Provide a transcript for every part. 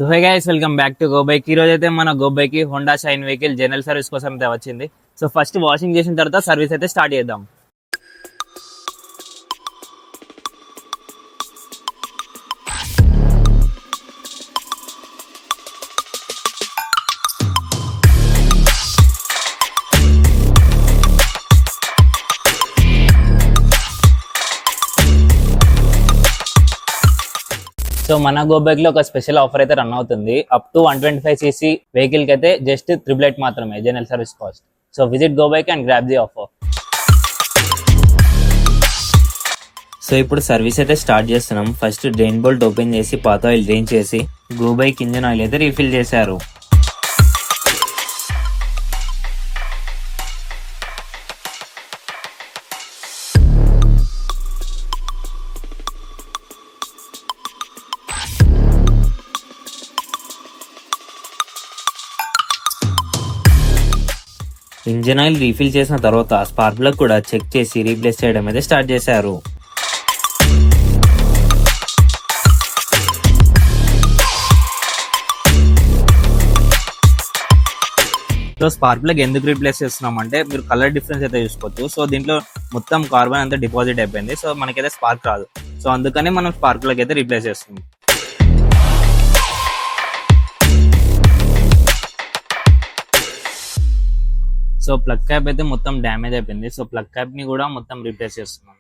So hey guys, welcome back to go bike. ఈ రోజు అయితే మన గో బైక్ కి Honda shine vehicle general service కోసం అయితే వచ్చింది. సో ఫస్ట్ వాషింగ్ చేసిన తర్వాత సర్వీస్ అయితే స్టార్ట్ చేద్దాం. సో మన గో బైక్ లో ఒక స్పెషల్ ఆఫర్ అయితే రన్ అవుతుంది. అప్ టు 125cc వెహికల్ కి అయితే జస్ట్ 888 మాత్రమే general service cost. So visit go bike and grab the offer. So ఇప్పుడు సర్వీస్ అయితే స్టార్ట్ చేస్తున్నాం. ఫస్ట్ డ్రైన్ బోల్ట్ ఓపెన్ చేసి పాత ఆయిల్ డ్రైన్ చేసి గో బైక్ ఇంజన్ ఆయిల్ అయితే రీఫిల్ చేశారు. ఇంజన్ ఆయిల్ రీఫిల్ చేసిన తర్వాత స్పార్క్ ప్లగ్ కూడా చెక్ చేసి రీప్లేస్ చేయడం అయితే స్టార్ట్ చేశారు. సో స్పార్క్ ప్లగ్ ఎందుకు రీప్లేస్ చేస్తున్నాం అంటే మీరు కలర్ డిఫరెన్స్ అయితే చూసుకోవచ్చు. సో దీంట్లో మొత్తం కార్బన్ అంతా డిపాజిట్ అయిపోయింది. సో మనకైతే స్పార్క్ రాదు. సో అందుకని మనం స్పార్క్ ప్లగ్ అయితే రీప్లేస్ చేస్తున్నాం. సో ప్లగ్ క్యాప్ అయితే మొత్తం డ్యామేజ్ అయిపోయింది. సో ప్లగ్ క్యాప్ ని కూడా మొత్తం రీప్లేస్ చేస్తున్నాం.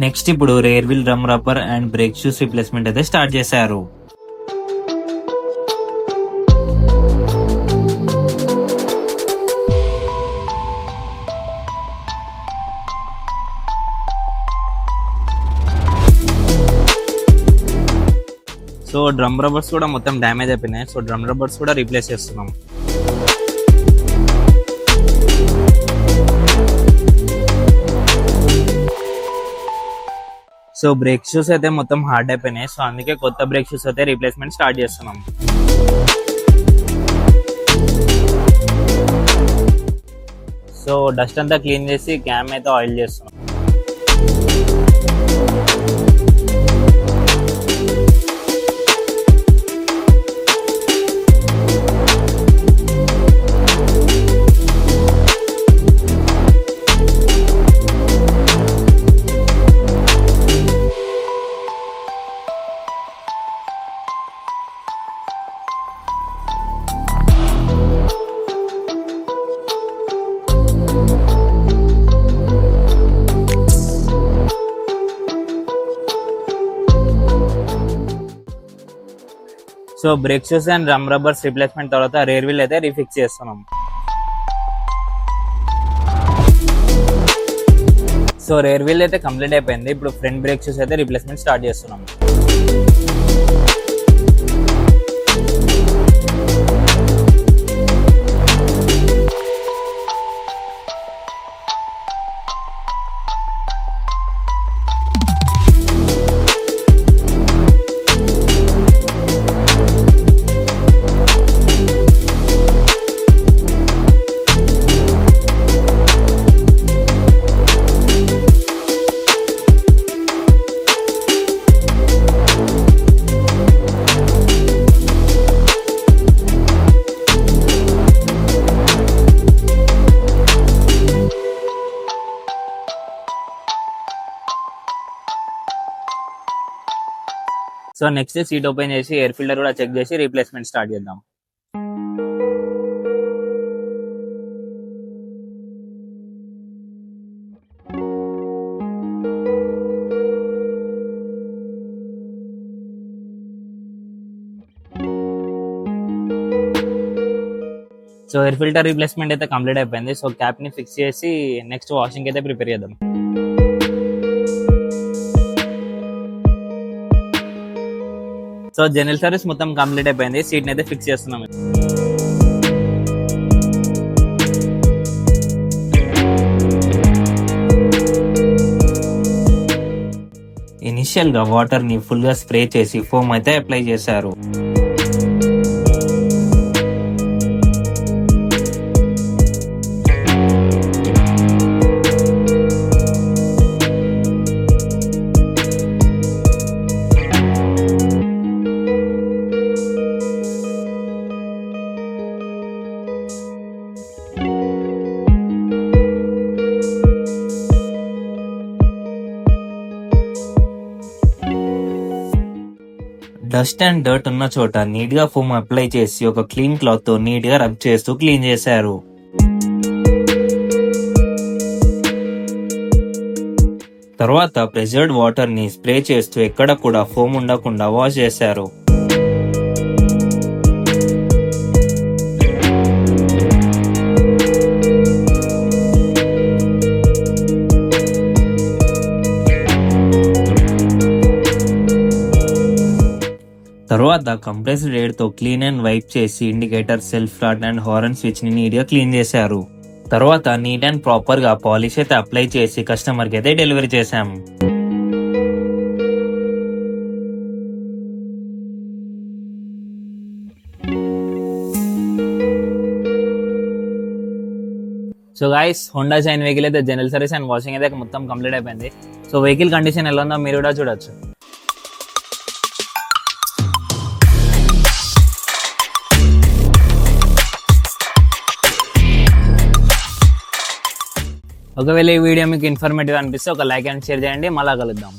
నెక్స్ట్ ఇప్పుడు rear wheel drum rubber and brake shoes replacement అయితే స్టార్ట్ చేశారు. సో డ్రమ్ రబ్బర్స్ కూడా మొత్తం డ్యామేజ్ అయిపోయినాయి. సో డ్రమ్ రబ్బర్స్ కూడా రీప్లేస్ చేస్తున్నాం. సో బ్రేక్ షూస్ అయితే మొత్తం హార్డ్ అయిపోయినాయి. సో అందుకే కొత్త బ్రేక్ షూస్ అయితే రీప్లేస్మెంట్ స్టార్ట్ చేస్తున్నాం. సో డస్ట్ అంతా క్లీన్ చేసి క్యామ్ అయితే ఆయిల్ చేస్తున్నాం. So brake shoes and drum rubbers replacement తర్వాత రేర్ వీల్ అయితే రీఫిక్స్ చేస్తున్నాం. సో రేర్ వీల్ అయితే కంప్లీట్ అయిపోయింది. ఇప్పుడు ఫ్రంట్ బ్రేక్ షూస్ అయితే రీప్లేస్మెంట్ స్టార్ట్ చేస్తున్నాం. సో నెక్స్ట్ సీట్ ఓపెన్ చేసి ఎయిర్ ఫిల్టర్ కూడా చెక్ చేసి రీప్లేస్మెంట్ స్టార్ట్ చేద్దాం. సో ఎయిర్ ఫిల్టర్ రీప్లేస్మెంట్ అయితే కంప్లీట్ అయిపోయింది. సో క్యాప్ ని ఫిక్స్ చేసి నెక్స్ట్ వాషింగ్ అయితే ప్రిపేర్ చేద్దాం. సో జనరల్ సర్వీస్ మొత్తం కంప్లీట్ అయిపోయింది. సీట్ అయితే ఫిక్స్ చేస్తున్నాం. ఇనిషియల్ గా వాటర్ ని ఫుల్ గా స్ప్రే చేసి ఫోమ్ అయితే అప్లై చేశారు. డస్ట్ అండ్ డర్ట్ ఉన్న చోట నీట్ గా ఫోమ్ అప్లై చేసి ఒక క్లీన్ క్లాత్ తో నీట్ గా రబ్ చేస్తూ క్లీన్ చేశారు. తర్వాత ప్రెజర్డ్ వాటర్ ని స్ప్రే చేస్తూ ఎక్కడ కూడా ఫోమ్ ఉండకుండా వాష్ చేశారు. తర్వాత కంప్రెస్డ్ ఎయిర్ తో క్లీన్ అండ్ వైప్ చేసి indicator, self flat and horn switch ని నీట్ గా క్లీన్ చేశారు. తర్వాత నీట్ అండ్ ప్రాపర్ గా పాలిష్ అయితే అప్లై చేసి కస్టమర్ కి అయితే డెలివరీ చేశాము. So guys, Honda shine vehicle అయితే జనరల్ సర్వీస్ అండ్ వాషింగ్ అయితే మొత్తం కంప్లీట్ అయిపోయింది. సో వెహికల్ కండిషన్ ఎలా ఉందో మీరు కూడా చూడొచ్చు. ఒకవేళ ఈ వీడియో మీకు ఇన్ఫర్మేటివ్ అనిపిస్తే ఒక లైక్ అండ్ షేర్ చేయండి. మళ్ళా కలుద్దాం.